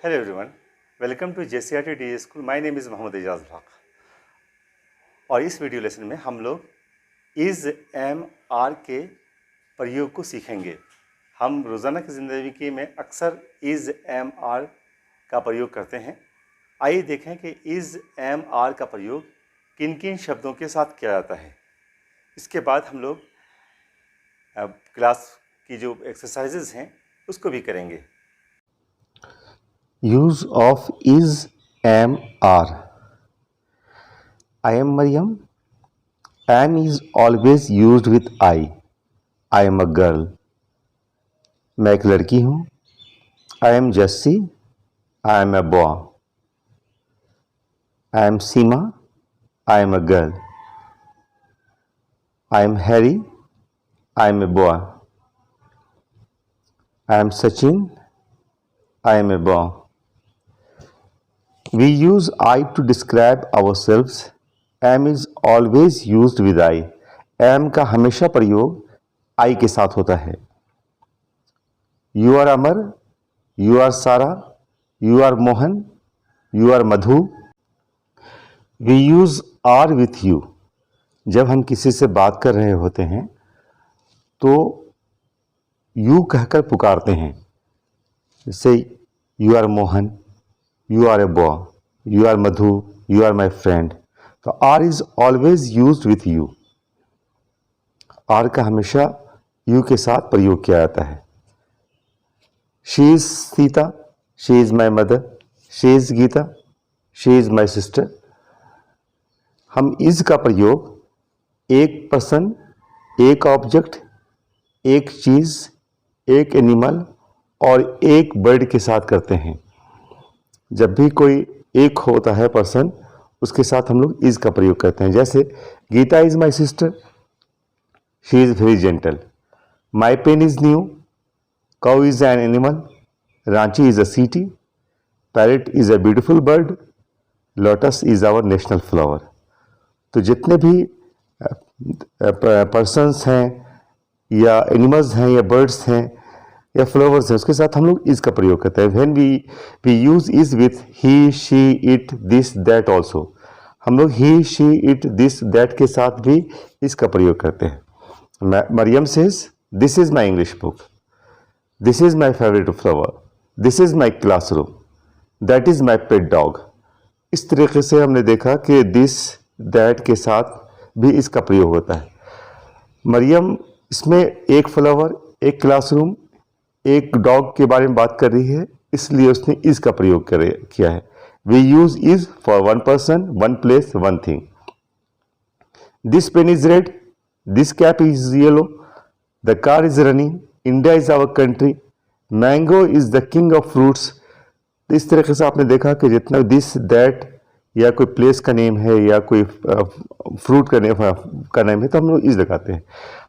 Hello everyone, welcome to JCRT D school. My name is Mohammad Ejaz Haque और इस video lesson में हम लोग इज़ एम आर के प्रयोग को सीखेंगे। हम रोज़ाना की ज़िंदगी में अक्सर इज़ एम आर का प्रयोग करते हैं। आइए देखें कि इज़ एम आर का प्रयोग किन किन शब्दों के साथ किया जाता है। इसके बाद हम लोग क्लास की जो एक्सरसाइजेज हैं उसको भी करेंगे। Use of is, am, are. I am Mariam. Am is always used with I. I am a girl. मैं एक लड़की हूँ. I am Jessie. I am a boy. I am Seema. I am a girl. I am Harry. I am a boy. I am Sachin. I am a boy. We use I to describe ourselves. Am is always used with I. Am का हमेशा प्रयोग I के साथ होता है. You are Amar. You are Sara. You are Mohan. You are Madhu. We use are with you. जब हम किसी से बात कर रहे होते हैं तो you कहकर पुकारते हैं. जैसे You are Mohan. You are a boy. You are Madhu. You are my friend. तो are is always used with you. are का हमेशा you के साथ प्रयोग किया जाता है. She is Sita. She is my mother. She is Geeta. She is my sister. हम is का प्रयोग एक पर्सन, एक ऑब्जेक्ट, एक चीज, एक एनिमल और एक बर्ड के साथ करते हैं. जब भी कोई एक होता है पर्सन, उसके साथ हम लोग इज का प्रयोग करते हैं. जैसे Geeta is my sister. She is very gentle. My pen is new. Cow is an animal. Ranchi is a city. Parrot is a beautiful bird. Lotus is our national flower. तो जितने भी पर्सन्स हैं या एनिमल्स हैं या बर्ड्स हैं या flowers हैं, उसके साथ हम लोग इज का प्रयोग करते हैं. When we use is with he, she, it, this, that also. हम लोग he, she, it, this, that के साथ भी इसका प्रयोग करते हैं. Mariam says this is my English book. This is my favourite flower. This is my classroom. That is my pet dog. इस तरीके से हमने देखा कि दिस, दैट के साथ भी इसका प्रयोग होता है. मरियम इसमें एक फ्लावर, एक क्लासरूम, एक डॉग के बारे में बात कर रही है, इसलिए उसने इज का प्रयोग किया है. We use is for one person, one place, one thing. This pen is red. This cap is yellow. The car is running. India is our country. Mango is the king of fruits. इस तरीके से आपने देखा कि जितना this, that या कोई place का नेम है या कोई फ्रूट का नेम है तो हम लोग इज लगाते हैं.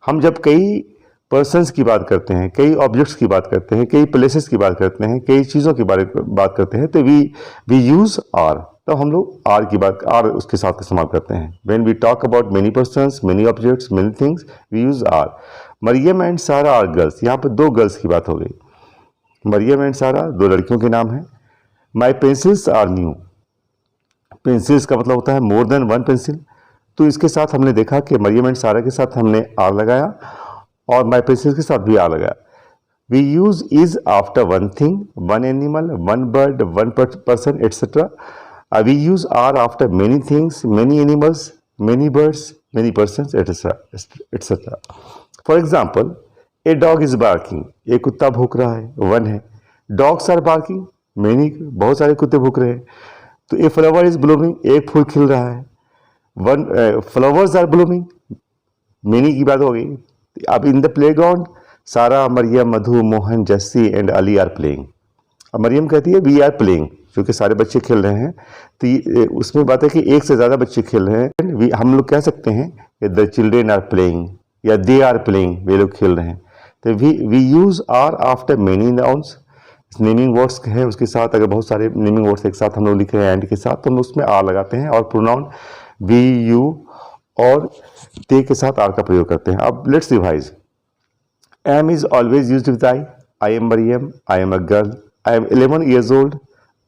हम जब कई पर्सन्स की बात करते हैं, कई ऑब्जेक्ट्स की बात करते हैं, कई प्लेसेस की बात करते हैं, कई चीज़ों के बारे में बात करते हैं तो वी यूज़ आर. तो हम लोग आर की बात, आर उसके साथ इस्तेमाल करते हैं. When we talk about many persons, many objects, many things, we use are. Mariam and Sara are girls. यहाँ पर दो गर्ल्स की बात हो गई. मरियम एंड सारा दो लड़कियों के नाम हैं. माई पेंसिल्स आर न्यू. पेंसिल्स का मतलब होता है मोर देन वन पेंसिल. तो इसके साथ हमने देखा कि मरियम एंड सारा के साथ हमने आर लगाया और माई पेंसिल के साथ भी आर लगाया. We use is after one thing, one animal, one bird, one person etcetera. We use are after many things, many animals, many birds, many person etcetera. For example, a dog is barking. एक कुत्ता भूख रहा है, one है. Dogs are barking, many, बहुत सारे कुत्ते भूख रहे हैं. तो ए फ्लावर इज ब्लूमिंग. एक फूल खिल रहा है. One flowers are blooming, many की बात हो गई. अब in the playground Sara, Mariyam, Madhu, Mohan, Jassi and Ali are playing. अब मरियम कहती है वी आर प्लेइंग, क्योंकि सारे बच्चे खेल रहे हैं. तो उसमें बात है कि एक से ज़्यादा बच्चे खेल रहे हैं. हम लोग कह सकते हैं कि द चिल्ड्रेन आर प्लेइंग या दे आर प्लेइंग, वे लोग खेल रहे हैं. तो we use are after many nouns. Naming words है उसके साथ, अगर बहुत सारे नेमिंग वर्ड्स एक साथ हम लोग लिख रहे हैं एंड के साथ, तो हम उसमें आर लगाते हैं. और प्रोनाउन वी, यू और ते के साथ आर का प्रयोग करते हैं. अब let's revise. Am is always used with I. I am Mariam. I am a girl. I am 11 years old.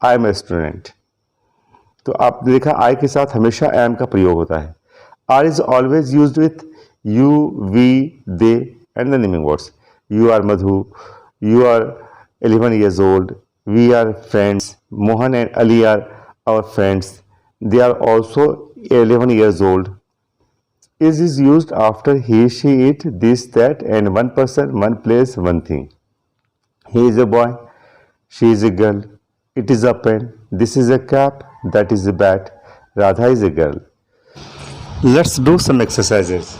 I am a student. तो आपने देखा आई के साथ हमेशा एम का प्रयोग होता है। Are is always used with you, we, they and the naming words. You are Madhu, you are 11 years old, we are friends, Mohan and Ali are our friends, they are also 11 years old. Is used after he, she, it, this, that, and one person, one place, one thing. He is a boy, she is a girl, it is a pen, this is a cap, that is a bat, Radha is a girl. Let's do some exercises.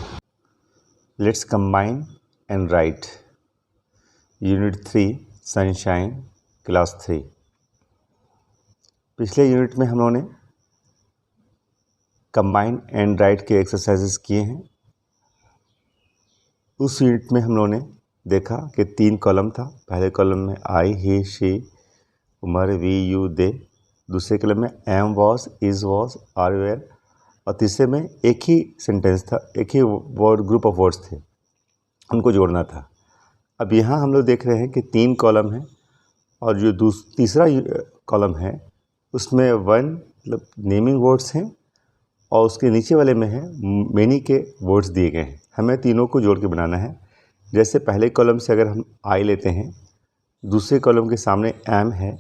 Let's combine and write. Unit 3, Sunshine, Class 3. पिछले unit में हम लोगों ने combine and right के exercises किए हैं। उस unit में हम लोगों ने देखा कि 3 कॉलम था। पहले कॉलम में आई, ही, शी, उमर, वी, यू, दे। दूसरे कॉलम में am, was, is, was, are, were. और तीसरे में एक ही सेंटेंस था, एक ही वर्ड, ग्रुप ऑफ वर्ड्स थे, उनको जोड़ना था। अब यहाँ हम लोग देख रहे हैं कि 3 कॉलम हैं और जो तीसरा कॉलम है उसमें 1 मतलब नेमिंग वर्ड्स हैं और उसके नीचे वाले में है मेनी के वर्ड्स दिए गए हैं। हमें तीनों को जोड़ के बनाना है। जैसे पहले कॉलम से अगर हम आई लेते हैं, दूसरे कॉलम के सामने एम है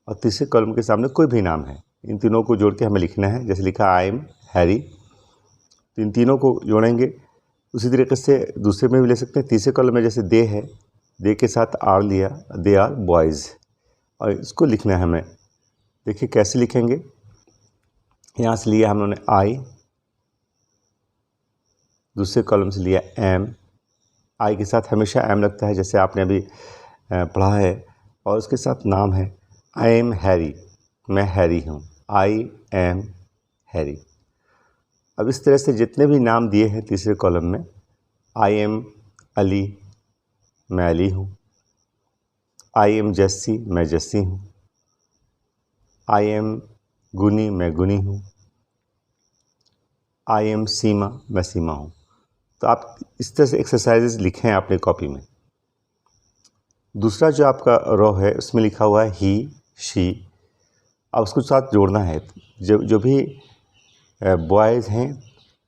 और तीसरे कॉलम के सामने कोई भी नाम है, इन तीनों को जोड़ के हमें लिखना है। जैसे लिखा आई एम हैरी, तो इन तीनों को जोड़ेंगे। उसी तरीके से दूसरे में भी ले सकते हैं। तीसरे कॉलम में जैसे दे है, दे के साथ आर लिया, दे आर बॉयज़, और इसको लिखना है हमें। देखिए कैसे लिखेंगे। यहाँ से लिया हम लोगों ने आई, दूसरे कॉलम से लिया एम। आई के साथ हमेशा एम लगता है, जैसे आपने अभी पढ़ा है। और उसके साथ नाम है, आई एम हैरी, मैं हैरी हूँ, आई एम हैरी। अब इस तरह से जितने भी नाम दिए हैं तीसरे कॉलम में, आई एम अली, मैं अली हूँ, आई एम जस्सी, मैं जस्सी हूँ, आई एम गुनी, मैं गुनी हूँ, आई एम सीमा, मैं सीमा हूँ। तो आप इस तरह से एक्सरसाइजेज लिखें अपने कॉपी में। दूसरा जो आपका रो है उसमें लिखा हुआ है ही, शी। अब उसको साथ जोड़ना है। जो भी बॉयज़ हैं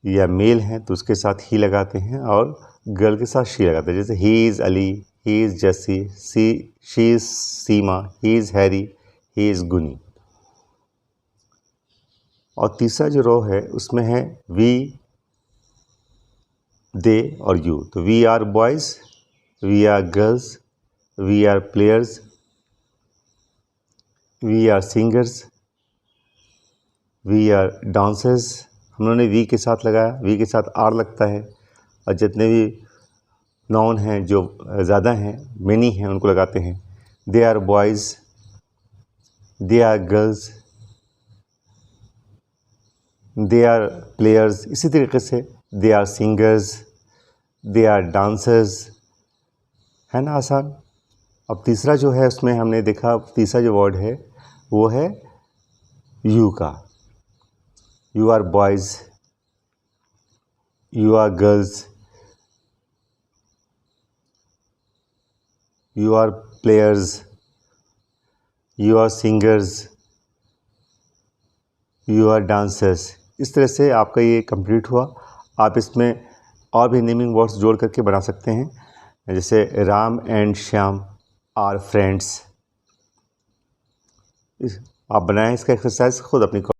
या मेल हैं तो उसके साथ ही लगाते हैं और गर्ल के साथ शी लगाते हैं। जैसे he is Ali, he is Jassi, she is Seema, he is Harry, he is गुनी। और तीसरा जो रो है उसमें है वी, दे और यू। तो we are boys, we are girls, we are players, we are singers, we are dancers. हम लोगों ने वी के साथ लगाया, वी के साथ आर लगता है। और जितने भी नाउन हैं जो ज़्यादा हैं, मेनी हैं, उनको लगाते हैं। They are boys, they are girls, they are players. इसी तरीके से they are singers, they are dancers. है ना आसान। अब तीसरा जो है उसमें हमने देखा, तीसरा जो वर्ड है वो है यू का। You are boys, you are girls, you are players, you are singers, you are dancers. इस तरह से आपका ये कंप्लीट हुआ। आप इसमें और भी नेमिंग वर्ड्स जोड़ करके बना सकते हैं। जैसे Ram and Shyam are friends. आप बनाएं इसका एक्सरसाइज खुद अपनी